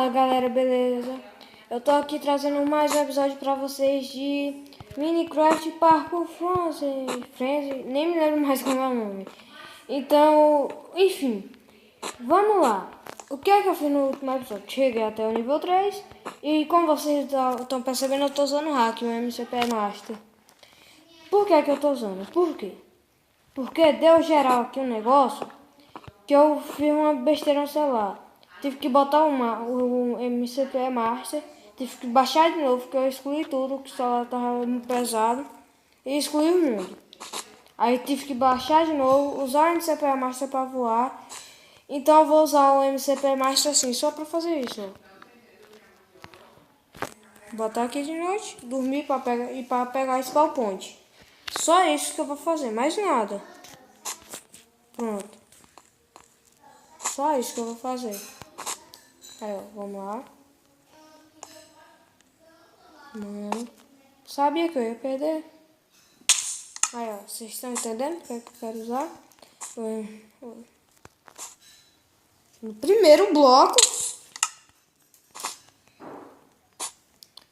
Fala galera, beleza? Eu tô aqui trazendo mais um episódio pra vocês de Minecraft Parkour Frenzy, nem me lembro mais como é o nome. Então, enfim, vamos lá. O que é que eu fiz no último episódio? Cheguei até o nível 3 e como vocês estão percebendo, eu tô usando o hack, o MCP Master. Por que que eu tô usando? Por quê? Porque deu geral aqui um negócio que eu fiz uma besteira no celular. Tive que botar o MCP Master, tive que baixar de novo, porque eu excluí tudo, que o celular estava muito pesado, e excluí o mundo. Aí tive que baixar de novo, usar o MCP Master para voar. Então eu vou usar o MCP Master assim, só para fazer isso. Botar aqui de noite, dormir para pegar spawn point. Só isso que eu vou fazer, mais nada. Pronto. Só isso que eu vou fazer. Aí, ó, vamos lá. Mano, sabia que eu ia perder. Aí, ó, vocês estão entendendo o que é que eu quero usar? No primeiro bloco.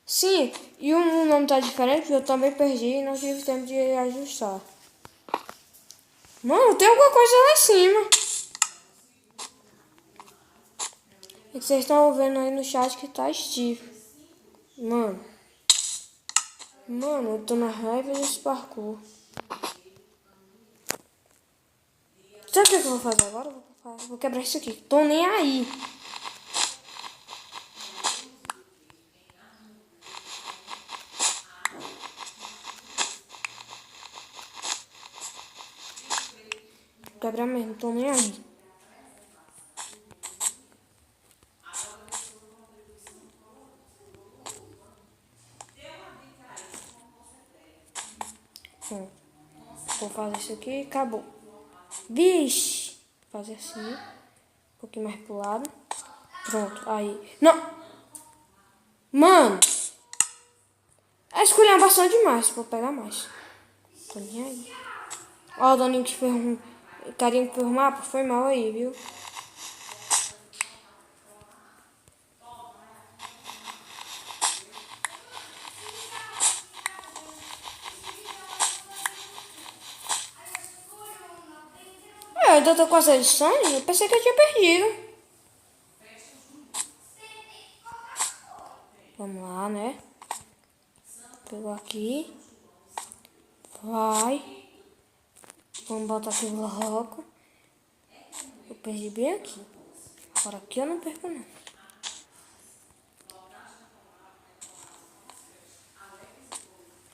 Sim, e o nome tá diferente, eu também perdi e não tive tempo de ajustar. Mano, tem alguma coisa lá em cima. E vocês estão vendo aí no chat que tá Steve. Mano, eu tô na raiva desse parkour. Sabe o que eu vou fazer agora? Vou quebrar isso aqui. Tô nem aí. Vou quebrar mesmo, tô nem aí. Bom, vou fazer isso aqui e acabou. Vixe! Fazer assim. Um pouquinho mais pro lado. Pronto, aí. Não! Mano! É escolher bastante demais. Vou pegar mais. Tô nem aí. Ó, o doninho que fez um carinha que fez um mapa. Foi mal aí, viu? Eu ainda tô com essa edição. Eu pensei que eu tinha perdido. Vamos lá, né? Pegou aqui. Vai. Vamos botar aqui o bloco. Eu perdi bem aqui. Agora aqui eu não perco não.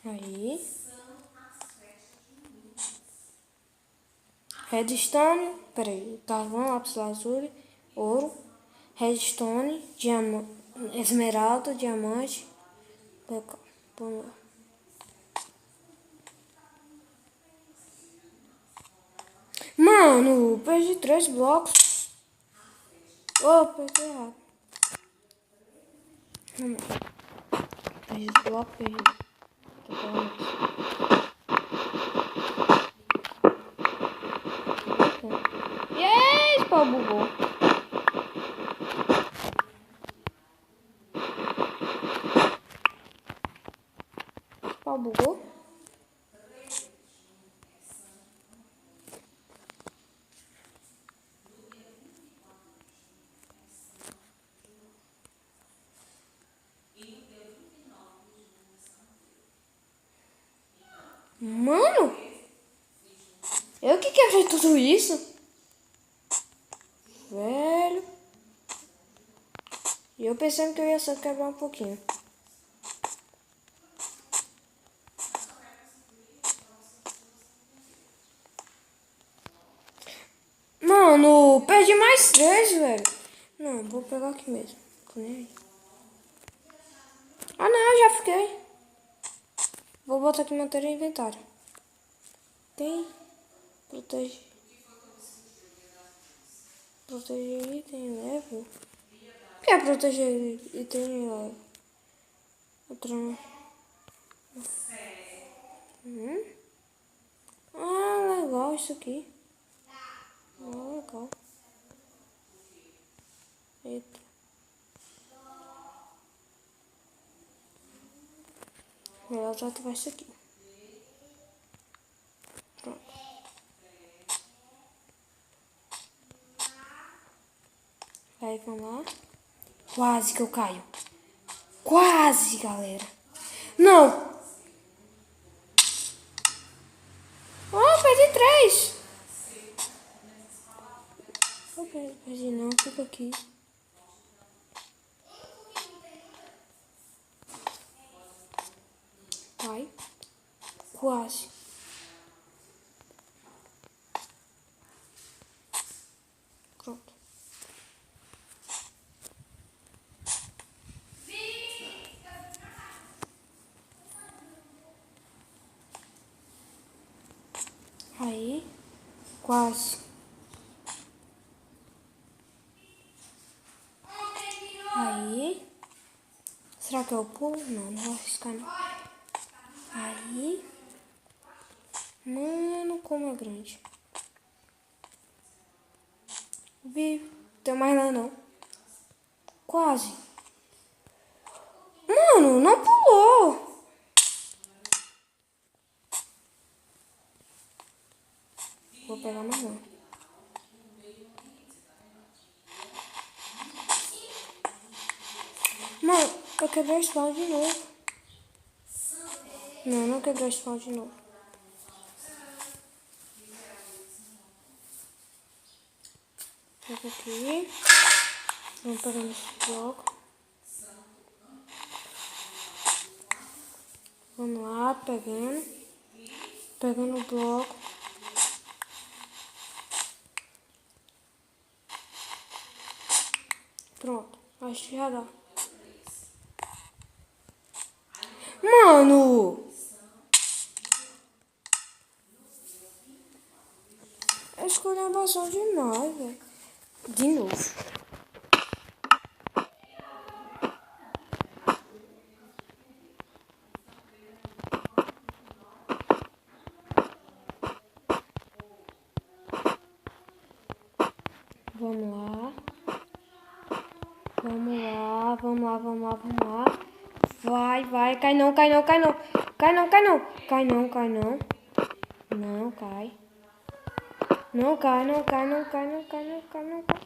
Aí. Redstone. Peraí. Carvão, lápis lazuli, ouro. Redstone. Esmeralda, diamante. Vamos lá. Mano, perdi 3 blocos. Oh, perdi errado. Vamos lá. Perdi os blocos, perdi. Tô falando isso. Yes, pau bugou. Pau bugou. Mano, eu que quebrei tudo isso? Velho. E eu pensando que eu ia só quebrar um pouquinho. Mano, perdi mais 3, velho. Não, vou pegar aqui mesmo. Tô nem aí. Ah, não, já fiquei. Vou botar aqui manter inventário. Tem. Proteger item level. O que é proteger item level? Outra. Ah, legal isso aqui. Ah, legal. Eita. melhor desativar isso aqui. Pronto. Aí, vamos lá. Quase que eu caio. Quase, galera. Não! Oh, perdi 3. Não perdi não, fica aqui. Vai. Quase. Pronto. Aí. Quase. Aí. Será que eu pulo? Não, não vou arriscar não. Aí. Mano, como é grande. Vi. Tem mais lá não. Quase. Mano, não pulou. Vou pegar mais não. Mano, eu quebrei o spawn de novo. Não, não quebrei o spawn de novo. Pega aqui. Vamos pegar esse bloco. Vamos lá, pegando. Pegando o bloco. Pronto, acho que já dá. Mano! Eu escolhi a bastão demais, velho. De novo. Vamos lá. Vamos lá, vamos lá, vamos lá, vamos lá. Vai, vai. Cai não, cai não, cai não. Cai não, cai não. Cai não, cai não. Não cai. Não cai, não cai, não cai, não cai, não cai, não cai.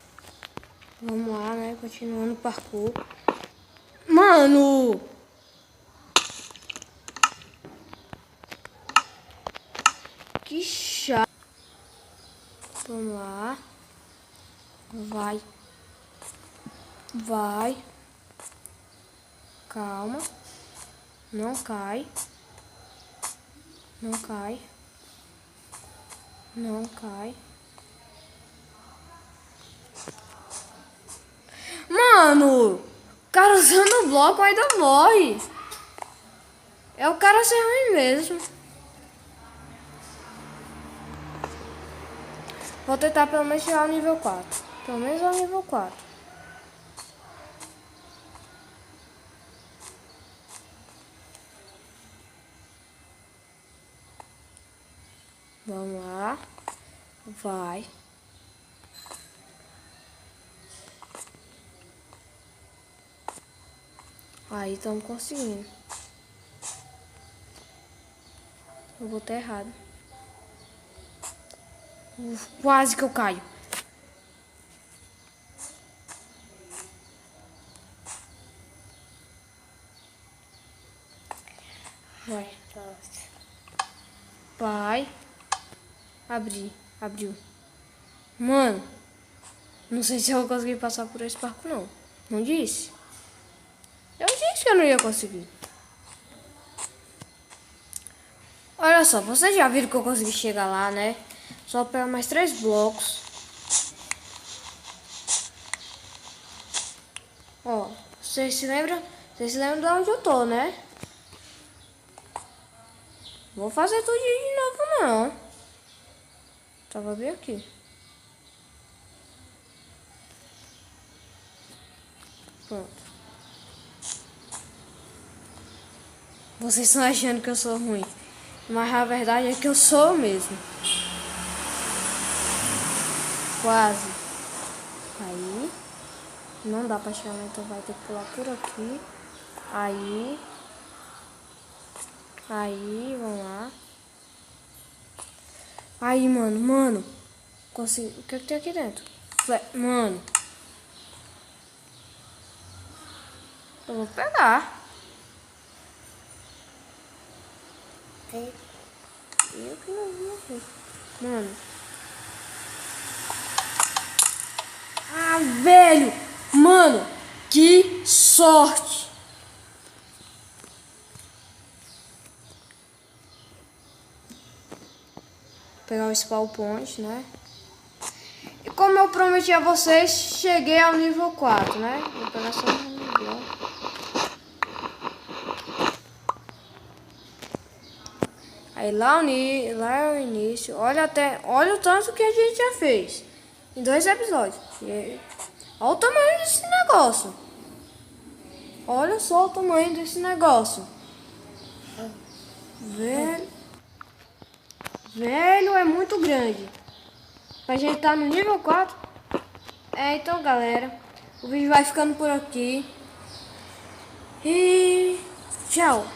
Vamos lá, né? Continuando o parkour. Mano! Que chato. Vamos lá. Vai. Vai. Calma. Não cai. Não cai. Não cai. Mano! O cara usando o bloco ainda morre. É o cara ser ruim mesmo. Vou tentar pelo menos chegar ao nível 4. Pelo menos ao nível 4. Vamos lá. Vai. Aí estamos conseguindo. Eu botei errado. Quase que eu caio. Vai. Vai. Abrir. Abriu. Mano. Não sei se eu vou conseguir passar por esse parque, não. Não disse? Eu disse que eu não ia conseguir. Olha só, vocês já viram que eu consegui chegar lá, né? Só pegar mais 3 blocos. Ó, vocês se lembram? Vocês se lembram de onde eu tô, né? Vou fazer tudo de novo, não. Tava bem aqui. Pronto. Vocês estão achando que eu sou ruim. Mas a verdade é que eu sou mesmo. Quase. Aí. Não dá pra chegar, então vai ter que pular por aqui. Aí. Aí, vamos lá. Aí, mano. Consegui. O que tem aqui dentro? Mano. Eu vou pegar. Eu que não vi aqui. Mano. Ah, velho. Mano. Que sorte. Vou pegar o spawn point, né? E como eu prometi a vocês, cheguei ao nível 4, né? Vou pegar só um nível. Aí lá o início, olha o tanto que a gente já fez em 2 episódios. Olha o tamanho desse negócio. Olha só o tamanho desse negócio. Velho, é muito grande. A gente tá no nível 4. Então galera, o vídeo vai ficando por aqui. E tchau.